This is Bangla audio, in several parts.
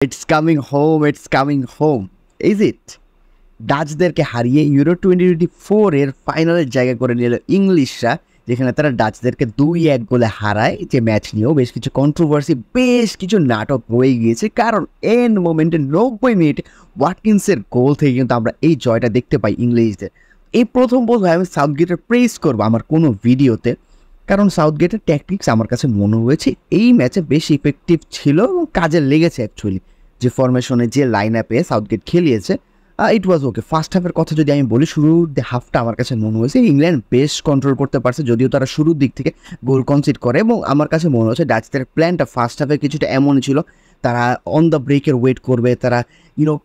It's coming home, it's coming home. Is it? ডাচদেরকে হারিয়ে ইউরো 2024 এর ফাইনালের জায়গা করে নিল ইংলিশরা, যেখানে তারা ডাচদেরকে 2-1 গোলে হারায়। যে ম্যাচ নিয়েও বেশ কিছু কন্ট্রোভার্সি, বেশ কিছু নাটক হয়ে গিয়েছে, কারণ এন্ড মোমেন্টে 90 মিনিটে ওয়াটকিন্সের গোল থেকে কিন্তু আমরা এই জয়টা দেখতে পাই ইংলিশদের। এই প্রথম বোধহয় আমি সাউথগেটের প্রেস করবো আমার কোনো ভিডিওতে, কারণ সাউথগেটের ট্যাকটিক্স আমার কাছে মনে হয়েছে এই ম্যাচে বেশ ইফেক্টিভ ছিল এবং কাজে লেগেছে। অ্যাকচুয়ালি যে ফরমেশনে যে লাইন আপে সাউথগেট খেলিয়েছে, ইট ওয়াজ ওকে। ফার্স্ট হাফের কথা যদি আমি বলি, শুরুর হাফটা আমার কাছে মনে হয়েছে ইংল্যান্ড বেশ কন্ট্রোল করতে পারছে, যদিও তারা শুরুর দিক থেকে গোল কনসিড করে। এবং আমার কাছে মনে হচ্ছে ডাচদের প্ল্যানটা ফার্স্ট হাফে কিছুটা এমনই ছিল, তারা অন দ্য ব্রেকের ওয়েট করবে, তারা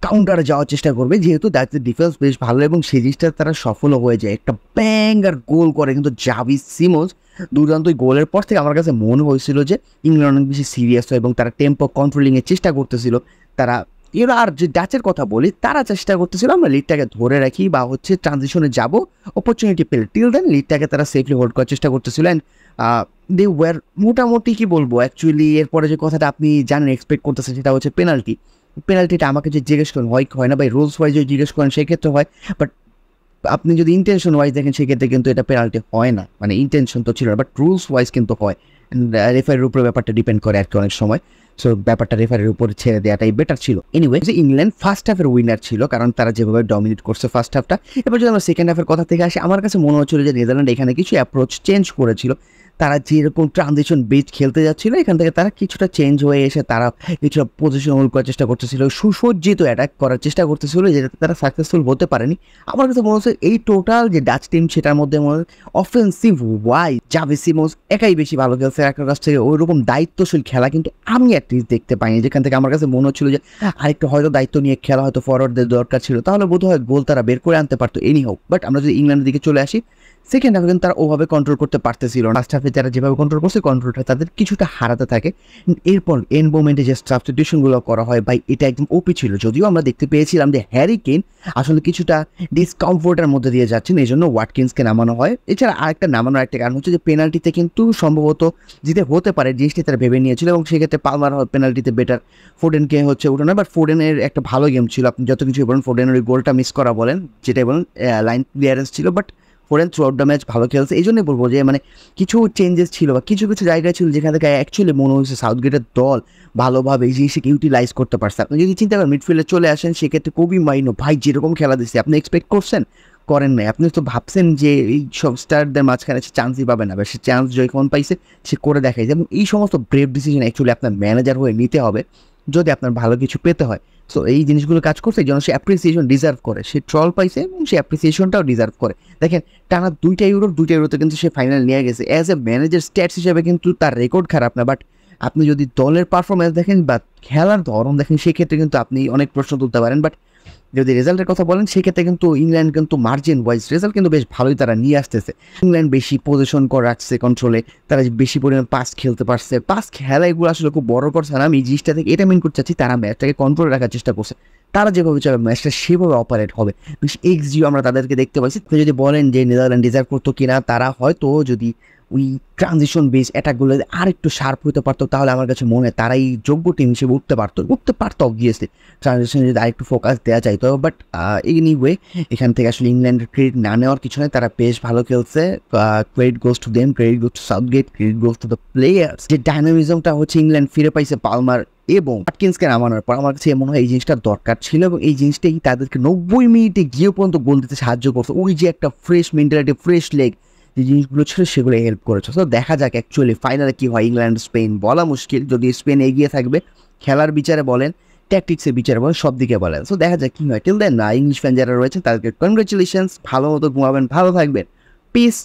কাউন্টারে যাওয়ার চেষ্টা করবে, যেহেতু ডাচদের ডিফেন্স বেশ ভালো এবং সেই জিনিসটা তারা সফলও হয়ে যায়। একটা ব্যাঙ্গার গোল করে কিন্তু জাভি সিমন্স, দুর্দান্ত গোলের পর থেকে আমার কাছে মনে হয়েছিল যে ইংল্যান্ড অনেক বেশি সিরিয়াস হয় এবং তারা টেম্পো কন্ট্রোলিংয়ের চেষ্টা করতেছিল। তারা আর যে ডাচের কথা বলি, তারা চেষ্টা করতেছিল আমরা লিডটাকে ধরে রাখি বা ট্রানজিশনে যাব, অপরচুনিটি পেলে টিল দেন লিডটাকে তারা সেফলি হোল্ড করার চেষ্টা করতেছিল। অ্যান্ড দে ওয়ার মোটামুটি কি বলবো, অ্যাকচুয়ালি এরপরে যে কথাটা আপনি জানেন এক্সপেক্ট করতেছেন সেটা হচ্ছে পেনাল্টিটা আমাকে যে জিজ্ঞেস করেন হয় না, বা রুলস ওয়াইজ যদি জিজ্ঞেস করেন সেক্ষেত্রে হয়, বাট আপনি যদি ইন্টেনশন ওয়াইজ দেখেন সেক্ষেত্রে কিন্তু এটা পেনাল্টি হয় না, মানে ইন্টেনশন তো ছিল না, বাট রুলস ওয়াইজ কিন্তু হয়। রেফারির উপরে ব্যাপারটা ডিপেন্ড করে আর কি অনেক সময়। সো ব্যাপারটা রেফারির উপর ছেড়ে দেওয়াটাই বেটার ছিল। এনিওয়ে, যে ইংল্যান্ড ফার্স্ট হাফের উইনার ছিল, কারণ তারা যেভাবে ডমিনেট করছে ফার্স্ট হাফটা। এবার যদি আমরা সেকেন্ড হাফের কথা থেকে আসি, আমার কাছে মনে হচ্ছিল যে নেদারল্যান্ড এখানে কিছু অ্যাপ্রোচ চেঞ্জ করেছিল। তারা যেরকম ট্রানজিশন বেস খেলতে যাচ্ছিল, এখান থেকে তারা কিছুটা চেঞ্জ হয়ে এসে তারা কিছুটা পজিশন হোল্ড করার চেষ্টা করতেছিল, সুসজ্জিত অ্যাটাক করার চেষ্টা করতেছিল, যেটাতে তারা সাকসেসফুল হতে পারেনি। আমার কাছে মনে হচ্ছে এই টোটাল যে ডাচ টিম, সেটার মধ্যে অফেন্সিভ ওয়াইজ জাভি সিমন্স একাই বেশি ভালো খেলছে। একটা কাছ থেকে ওই রকম দায়িত্বশীল খেলা কিন্তু আমি অ্যাটলিস্ট দেখতে পাইনি, যেখান থেকে আমার কাছে মনে হচ্ছিল যে আরেকটু হয়তো দায়িত্ব নিয়ে খেলা হয়তো ফরওয়ার্ডদের দরকার ছিল, তাহলে বোধহয় গোল তারা বের করে আনতে পারতো। এনি হোক, বাট আমরা যদি ইংল্যান্ডের দিকে চলে আসি, সেকেন্ড হাফে কিন্তু তারা ওভাবে কন্ট্রোল করতে পারতেছিল না। ফার্স্ট হাফে তারা যেভাবে কন্ট্রোল করছে, কন্ট্রোলটা তাদের কিছুটা হারাতে থাকে। এরপর এন্ড মোমেন্টে যে সাবস্টিটিউশনগুলো করা হয়, ভাই এটা একদম ওপি ছিল। যদিও আমরা দেখতে পেয়েছিলাম যে হ্যারি কেইন আসলে কিছুটা ডিসকমফোর্টের মধ্যে দিয়ে যাচ্ছেন, এই জন্য ওয়াটকিন্সকে নামানো হয়। এছাড়া আরেকটা নামানোর একটা কারণ হচ্ছে যে পেনাল্টিতে কিন্তু সম্ভবত জিতে হতে পারে, জিনিসটি তারা ভেবে নিয়েছিল এবং সেক্ষেত্রে পালমার পেনাল্টিতে বেটার ফোডেনকে উঠানো। বাট ফোডেনের একটা ভালো গেম ছিল, আপনি যত কিছু বলেন, ফোডেনের ওই গোলটা মিস করা বলেন, যেটাই বলেন লাইন ক্লিয়ারেন্স ছিল, but ফোরেন through out the match ভালো খেলছে। এই জন্যই বলবো যে মানে কিছু চেঞ্জেস ছিল বা কিছু জায়গায় ছিল যেখান থেকে অ্যাকচুয়ালি মনে হয়েছে সাউথগেটের দল ভালোভাবে এই জিনিসকে ইউটিলাইজ করতে পারছে। আপনি যদি চিন্তা করেন মিডফিল্ডে চলে আসেন, সেক্ষেত্রে কোবি মাইনো ভাই যেরকম খেলা দিচ্ছে, আপনি এক্সপেক্ট করেন নাই। আপনি তো ভাবছেন যে এই সব স্টারদের মাঝখানে সে চান্সই পাবে না, বা সে চান্স যখন পাইছে সে করে দেখাইছে। এবং এই সমস্ত ব্রেভ ডিসিশন অ্যাকচুয়ালি আপনার ম্যানেজার হয়ে নিতে হবে যদি আপনার ভালো কিছু পেতে হয়। সো এই জিনিসগুলো কাজ করছে, এই জন্য সে অ্যাপ্রিসিয়েশন ডিজার্ভ করে, সে ট্রল পাইছে এবং সে অ্যাপ্রিসিয়েশনটাও ডিজার্ভ করে। দেখেন টানা দুইটা ইউরোতে কিন্তু সে ফাইনাল নিয়ে গেছে। অ্যাজ এ ম্যানেজার স্ট্যাটস হিসেবে কিন্তু তার রেকর্ড খারাপ না, বাট আপনি যদি দলের পারফরমেন্স দেখেন বা খেলার ধরন দেখেন, সেক্ষেত্রে কিন্তু আপনি অনেক প্রশ্ন তুলতে পারেন। বাট যদি রেজাল্টের কথা বলেন, সেক্ষেত্রে কিন্তু ইংল্যান্ড কিন্তু মার্জিন ওয়াইজ রেজাল্ট কিন্তু বেশ ভালোই তারা নিয়ে আসতেছে। ইংল্যান্ড বেশি পজিশন করে রাখছে কন্ট্রোলে, তারা বেশি পরিমাণ পাস খেলতে পারছে। পাস খেলা এগুলো আসলে খুব বড় কথা না, আমি এই জিনিসটা থেকে এটা মেন করতে চাচ্ছি, তারা ম্যাচটাকে কন্ট্রোলে রাখার চেষ্টা করছে। তারা যেভাবে চাবে ম্যাচটা সেভাবে অপারেট হবে। বেশ এক্সজিও আমরা তাদেরকে দেখতে পাচ্ছি। যদি বলেন যে নেদারল্যান্ড ডিজার্ভ করতো কিনা, তারা হয়তো যদি ওই ট্রানজিশন বেস অ্যাটাকগুলো আর একটু শার্প হতে পারতো, তাহলে আমার কাছে মনে হয় তারাই যোগ্য টিম হিসেবে উঠতে পারতো অবভিয়াসলি, ট্রানজিশনে যদি আরেকটু ফোকাস দেওয়া চাইতো। বাট এনিওয়ে, এখান থেকে আসলে ইংল্যান্ডের ক্রেডিট না নেওয়ার কিছু নয়, তারা বেশ ভালো খেলছে। Credit goes to them, credit goes to Southgate, credit goes to the players. যে ডাইনামিজমটা হচ্ছে ইংল্যান্ড ফিরে পাইছে পালমার এবং ওয়াটকিন্সকে নামানোর পর, আমার কাছে মনে হয় এই জিনিসটা দরকার ছিল এবং এই জিনিসটাই তাদেরকে 90 মিনিটে গিয়ে পর্যন্ত গোল দিতে সাহায্য করছে। ওই যে একটা ফ্রেশ মেন্টালিটি, ফ্রেশ লেগ, যে জিনিসগুলো ছিল সেগুলো হেল্প করেছে। তো দেখা যাক অ্যাকচুয়ালি ফাইনালে কী হয়। ইংল্যান্ড স্পেন বলা মুশকিল, যদি স্পেন এগিয়ে থাকবে খেলার বিচারে বলেন, ট্যাকটিক্সের বিচারে বলেন, সব দিকে বলেন। সো দেখা যাক কী হয়। টিল দেন না, ইংলিশ ফ্যান যারা রয়েছে তাদেরকে কনগ্রাচুলেশনস, ভালো মতো ঘুমাবেন, ভালো থাকবেন, পিস।